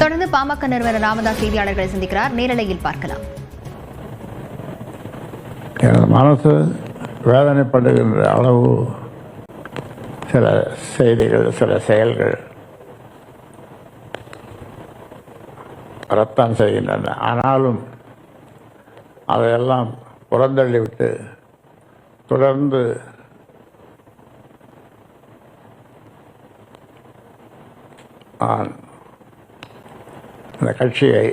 தொடர்ந்து பாமக நிறுவனர் ராமதாஸ் செய்தியாளர்களை சந்திக்கிறார். நேரலையில் பார்க்கலாம். மனசு வேதனைப்படுகின்ற அளவு சில செய்திகள், சில செயல்கள் ரத்தம் செய்கின்றன. ஆனாலும் அதையெல்லாம் புறந்தள்ளிவிட்டு தொடர்ந்து நான் இந்த கட்சியை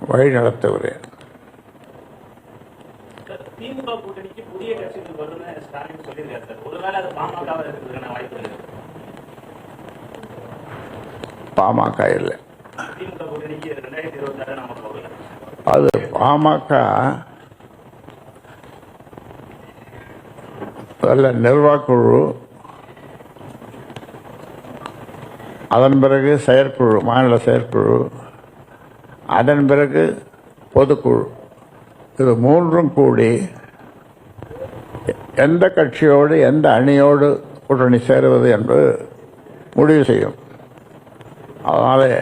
வழிநடத்துகிறேன். திமுக கூட்டணிக்கு புதிய கட்சிகள் வரும்னு ஸ்டாலின் சொல்லியிருக்காரு சார். ஒருவேளை அது பாமகவா இருக்கிறதுக்கான வாய்ப்பு இருக்கு? பாமக இல்லை, திமுக கூட்டணிக்கு 2026 நாம போகல. அது பாமக நிர்வாகக்குழு, அதன் பிறகு செயற்குழு, மாநில செயற்குழு, அதன் பிறகு பொதுக்குழு, இது மூன்றும் கூடி எந்த கட்சியோடு எந்த அணியோடு கூட்டணி சேருவது என்று முடிவு செய்யும். அதனாலே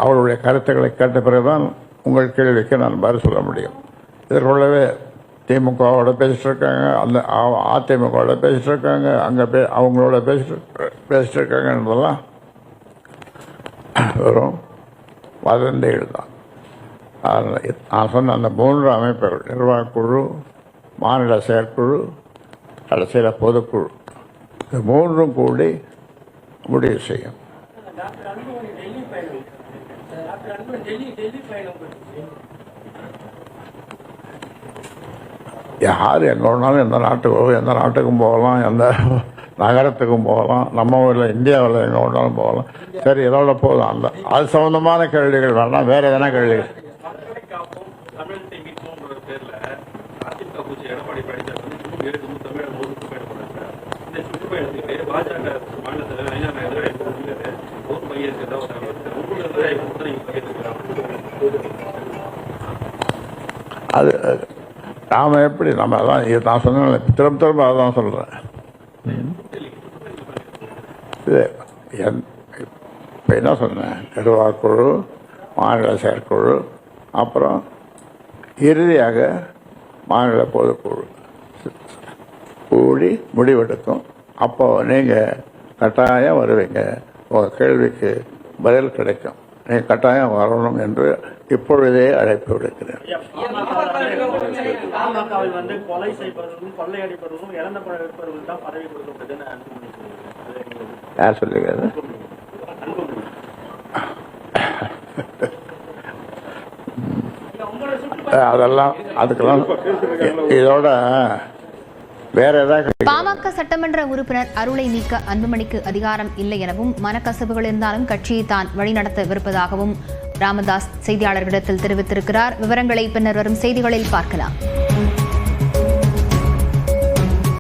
அவருடைய கருத்துக்களை கேட்ட பிறகுதான் உங்கள் கேள்விக்கு நான் பதில் சொல்ல முடியும். இதற்குள்ளவே திமுகவோட பேசிட்டு இருக்காங்க, அந்த அதிமுகவோட பேசிட்டு இருக்காங்க, அங்கே அவங்களோட பேசிட்டு இருக்காங்கன்றதெல்லாம் வெறும் வதந்திகள் தான். நான் சொன்ன அந்த மூன்று அமைப்புகள், நிர்வாகக்குழு, மாநில செயற்குழு, கடைசியில் பொதுக்குழு, இது மூன்றும் கூடி முடிவு செய்யும். யார் எங்கே வேணாலும் எந்த நாட்டுக்கும் போகலாம், எந்த நகரத்துக்கும் போகலாம், நம்ம ஊரில் இந்தியாவில் எங்கே வேணாலும் போகலாம். சரி, இதோட போதும். அந்த அது சம்பந்தமான கேள்விகள் வேணாம், வேற எதனா கேள்விகள். அது நாம எப்படி நம்ம தான் நான் சொன்ன திரும்ப அதான் சொல்றேன். இது இப்போ என்ன சொன்னேன், நிர்வாகக்குழு, மாநில செயற்குழு, அப்புறம் இறுதியாக மாநில பொதுக்குழு கூடி முடிவெடுக்கும். அப்போ நீங்கள் கட்டாயம் வருவீங்க, உங்கள் கேள்விக்கு பதில் கிடைக்கும், நீங்கள் கட்டாயம் வரணும் என்று இப்பொழுதே அழைப்பு விடுக்கிறேன். கொலை செய்பவர்களும் கொள்ளையடிப்பவர்களும் இறந்த பழகுபவர்கள் தான் பதவி கொடுக்கப்படுதுன்னு யார் சொல்லுங்க? அதெல்லாம் அதுக்கெல்லாம் இதோட வேற ஏதாவது. பாமக சட்டமன்ற உறுப்பினர் அருளை நீக்க அன்புமணிக்கு அதிகாரம் இல்லை எனவும், மனக்கசப்புகள் இருந்தாலும் கட்சியை தான் வழிநடத்தவிருப்பதாகவும் ராமதாஸ் செய்தியாளர்களிடத்தில் தெரிவித்திருக்கிறார். விவரங்களை பின்னர் வரும் செய்திகளில் பார்க்கலாம்.